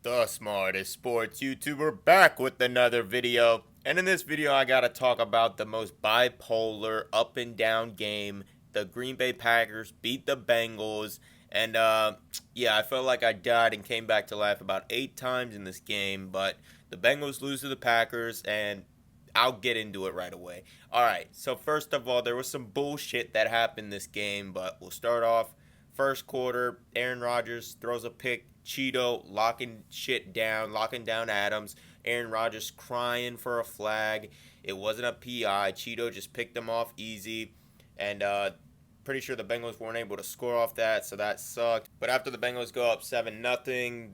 The smartest sports YouTuber back with another video. And in this video, I gotta talk about the most bipolar up and down game. The Green Bay Packers beat the Bengals. And yeah, I felt like I died and came back to life about 8 times in this game. But the Bengals lose to the Packers, and I'll get into it right away. Alright, so first of all, there was some bullshit that happened this game, but we'll start off. First quarter, Aaron Rodgers throws a pick. Cheeto locking shit down, locking down Adams. Aaron Rodgers crying for a flag. It wasn't a PI. Cheeto just picked them off easy. And pretty sure the Bengals weren't able to score off that, so that sucked. But after the Bengals go up 7-0,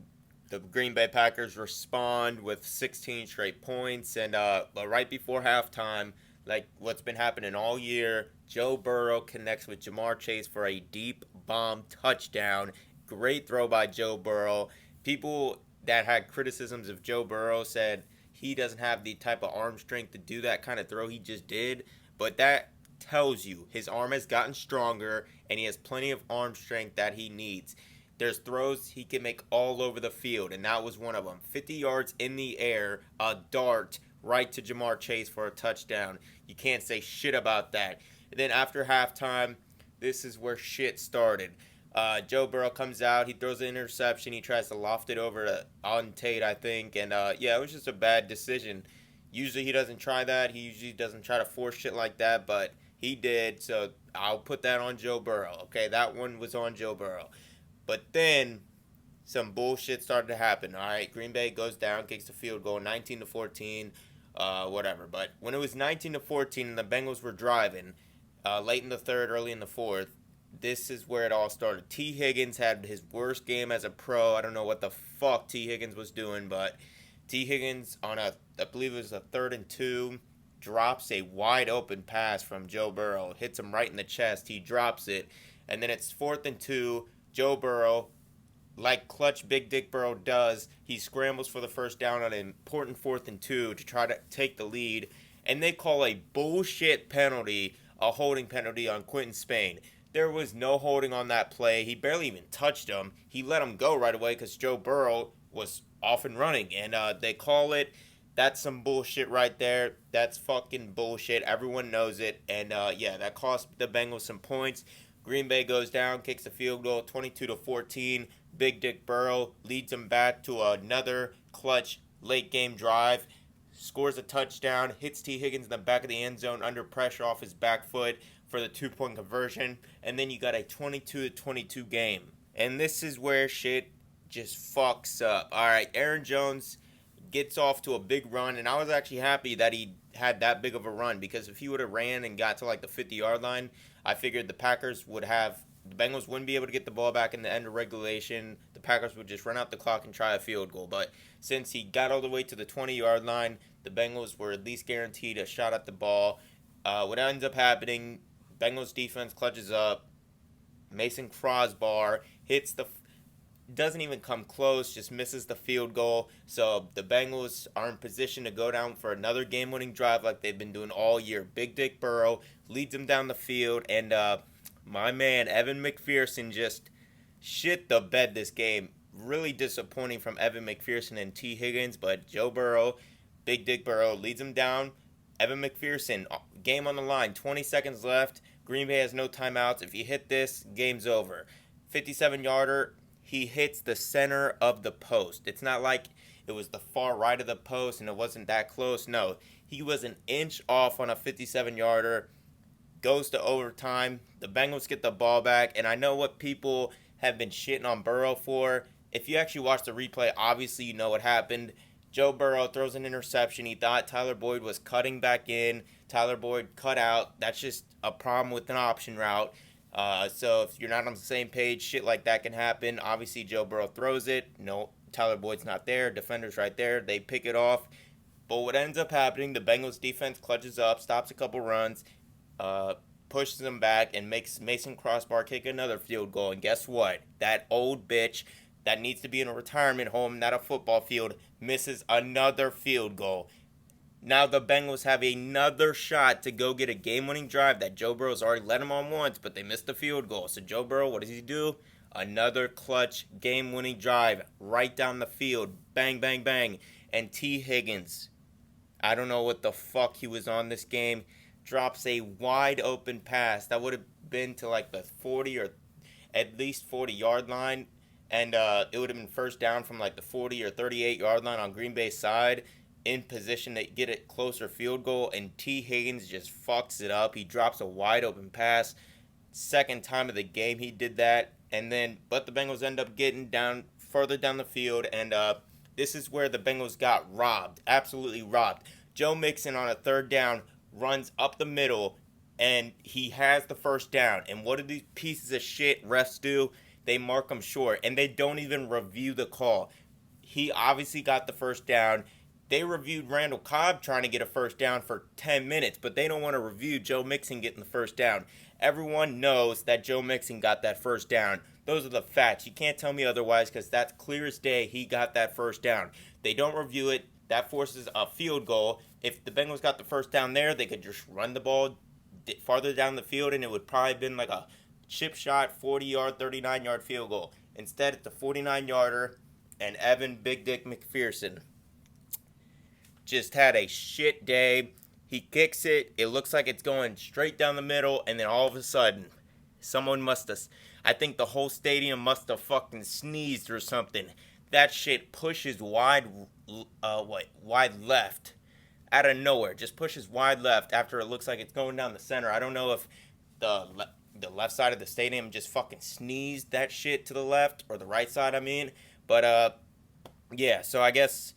the Green Bay Packers respond with 16 straight points. And but right before halftime, like what's been happening all year, Joe Burrow connects with Jamar Chase for a deep bomb touchdown. Great throw by Joe Burrow. People that had criticisms of Joe Burrow said he doesn't have the type of arm strength to do that kind of throw he just did. But that tells you his arm has gotten stronger and he has plenty of arm strength that he needs. There's throws he can make all over the field, and that was one of them. 50 yards in the air, a dart right to Jamar Chase for a touchdown. You can't say shit about that. And then after halftime, this is where shit started. Joe Burrow comes out. He throws an interception. He tries to loft it over to on Tate, I think. And, yeah, it was just a bad decision. Usually he doesn't try that. He usually doesn't try to force shit like that. But he did. So I'll put that on Joe Burrow. Okay, that one was on Joe Burrow. But then some bullshit started to happen. All right, Green Bay goes down, kicks the field goal, 19-14, whatever. But when it was 19-14 and the Bengals were driving late in the third, early in the fourth, this is where it all started. T. Higgins had his worst game as a pro. I don't know what the fuck T. Higgins was doing, but T. Higgins on I believe it was a 3rd and 2, drops a wide open pass from Joe Burrow. Hits him right in the chest. He drops it. And then it's 4th and 2. Joe Burrow, like clutch Big Dick Burrow does, he scrambles for the first down on an important 4th and 2 to try to take the lead. And they call a bullshit penalty, a holding penalty on Quentin Spain. There was no holding on that play. He barely even touched him. He let him go right away because Joe Burrow was off and running. And they call it. That's some bullshit right there. That's fucking bullshit. Everyone knows it. And, yeah, that cost the Bengals some points. Green Bay goes down, kicks a field goal, 22-14. Big Dick Burrow leads them back to another clutch late-game drive. Scores a touchdown, hits T. Higgins in the back of the end zone under pressure off his back foot for the 2-point conversion, and then you got a 22-22 game. And this is where shit just fucks up. All right, Aaron Jones gets off to a big run, and I was actually happy that he had that big of a run, because if he would have ran and got to like the 50-yard line, I figured the Bengals wouldn't be able to get the ball back in the end of regulation. The Packers would just run out the clock and try a field goal. But since he got all the way to the 20-yard line, the Bengals were at least guaranteed a shot at the ball. What ends up happening, Bengals defense clutches up. Mason Crosbar doesn't even come close, just misses the field goal. So the Bengals are in position to go down for another game-winning drive like they've been doing all year. Big Dick Burrow leads them down the field, and my man Evan McPherson just shit the bed this game. Really disappointing from Evan McPherson and T. Higgins, but Joe Burrow, Big Dick Burrow, leads them down. Evan McPherson, game on the line, 20 seconds left. Green Bay has no timeouts. If you hit this, game's over. 57-yarder. He hits the center of the post. It's not like it was the far right of the post and it wasn't that close. No, he was an inch off on a 57-yarder. Goes to overtime. The Bengals get the ball back. And I know what people have been shitting on Burrow for. If you actually watch the replay, obviously you know what happened. Joe Burrow throws an interception. He thought Tyler Boyd was cutting back in. Tyler Boyd cut out. That's just a problem with an option route. So if you're not on the same page, shit like that can happen. Obviously, Joe Burrow throws it. No, Tyler Boyd's not there. Defender's right there. They pick it off. But what ends up happening, the Bengals defense clutches up, stops a couple runs, pushes them back, and makes Mason Crosbar kick another field goal. And guess what? That old bitch that needs to be in a retirement home, not a football field, misses another field goal. Now the Bengals have another shot to go get a game-winning drive that Joe Burrow's already let him on once, but they missed the field goal. So Joe Burrow, what does he do? Another clutch game-winning drive right down the field. Bang, bang, bang. And T. Higgins, I don't know what the fuck he was on this game, drops a wide open pass that would have been to like the 40 or at least 40-yard line, and it would have been first down from like the 40 or 38-yard line on Green Bay's side, in position to get it closer field goal, and T. Higgins just fucks it up. He drops a wide open pass. Second time of the game he did that, and then but the Bengals end up getting down further down the field, and this is where the Bengals got robbed, absolutely robbed. Joe Mixon on a third down runs up the middle, and he has the first down. And what do these pieces of shit refs do? They mark him short, and they don't even review the call. He obviously got the first down. They reviewed Randall Cobb trying to get a first down for 10 minutes, but they don't want to review Joe Mixon getting the first down. Everyone knows that Joe Mixon got that first down. Those are the facts. You can't tell me otherwise, because that's clear as day. He got that first down. They don't review it. That forces a field goal. If the Bengals got the first down there, they could just run the ball farther down the field, and it would probably have been like a chip shot, 40-yard, 39-yard field goal. Instead, it's a 49-yarder, and Evan Big Dick McPherson just had a shit day. He kicks it. It looks like it's going straight down the middle, and then all of a sudden, someone must have, I think the whole stadium must have fucking sneezed or something. That shit pushes wide left out of nowhere. Just pushes wide left after it looks like it's going down the center. I don't know if the left side of the stadium just fucking sneezed that shit to the left, or the right side, I mean. But, yeah, so I guess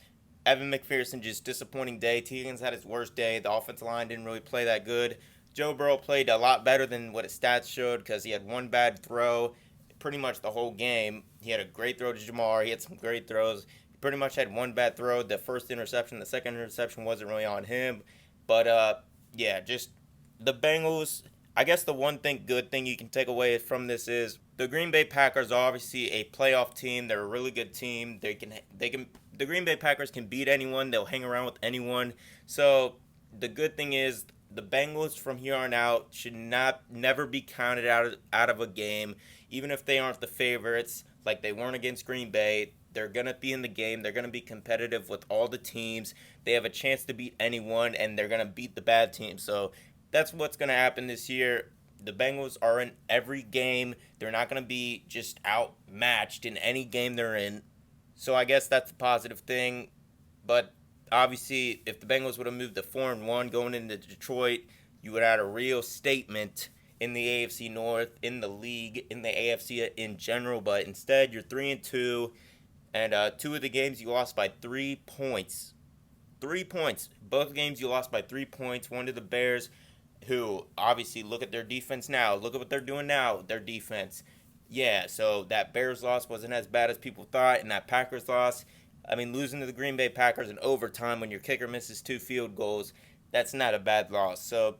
Evan McPherson, just disappointing day. T. Higgins had his worst day. The offensive line didn't really play that good. Joe Burrow played a lot better than what his stats showed, because he had one bad throw pretty much the whole game. He had a great throw to Jamar. He had some great throws. He pretty much had one bad throw. The first interception, the second interception wasn't really on him. But, yeah, just the Bengals. I guess the one good thing you can take away from this is the Green Bay Packers are obviously a playoff team. They're a really good team. The Green Bay Packers can beat anyone. They'll hang around with anyone. So the good thing is the Bengals from here on out should never be counted out of a game, even if they aren't the favorites like they weren't against Green Bay. They're going to be in the game. They're going to be competitive with all the teams. They have a chance to beat anyone, and they're going to beat the bad team. So that's what's going to happen this year. The Bengals are in every game. They're not going to be just outmatched in any game they're in. So I guess that's a positive thing. But obviously, if the Bengals would have moved to 4-1 going into Detroit, you would have had a real statement in the AFC North, in the league, in the AFC in general. But instead, you're 3-2, and two of the games you lost by 3 points. 3 points. Both games you lost by 3 points. One to the Bears, who obviously look at their defense now. Look at what they're doing now, their defense. Yeah, so that Bears loss wasn't as bad as people thought, and that Packers loss, I mean, losing to the Green Bay Packers in overtime when your kicker misses 2 field goals, that's not a bad loss. So,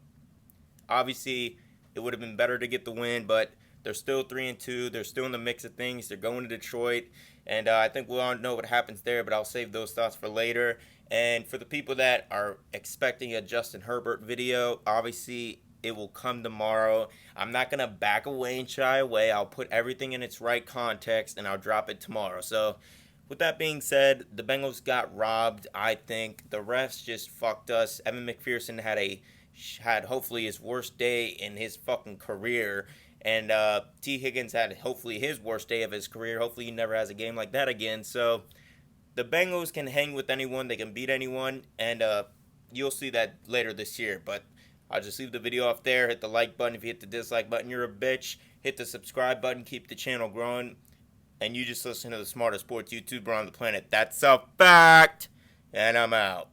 obviously, it would have been better to get the win, but they're still 3-2. They're still in the mix of things. They're going to Detroit, and I think we all know what happens there, but I'll save those thoughts for later. And for the people that are expecting a Justin Herbert video, obviously it will come tomorrow. I'm not going to back away and shy away. I'll put everything in its right context, and I'll drop it tomorrow. So, with that being said, the Bengals got robbed, I think. The refs just fucked us. Evan McPherson had hopefully his worst day in his fucking career. And T. Higgins had hopefully his worst day of his career. Hopefully he never has a game like that again. So the Bengals can hang with anyone. They can beat anyone. And you'll see that later this year. But I'll just leave the video off there. Hit the like button. If you hit the dislike button, you're a bitch. Hit the subscribe button. Keep the channel growing. And you just listen to the smartest sports YouTuber on the planet. That's a fact. And I'm out.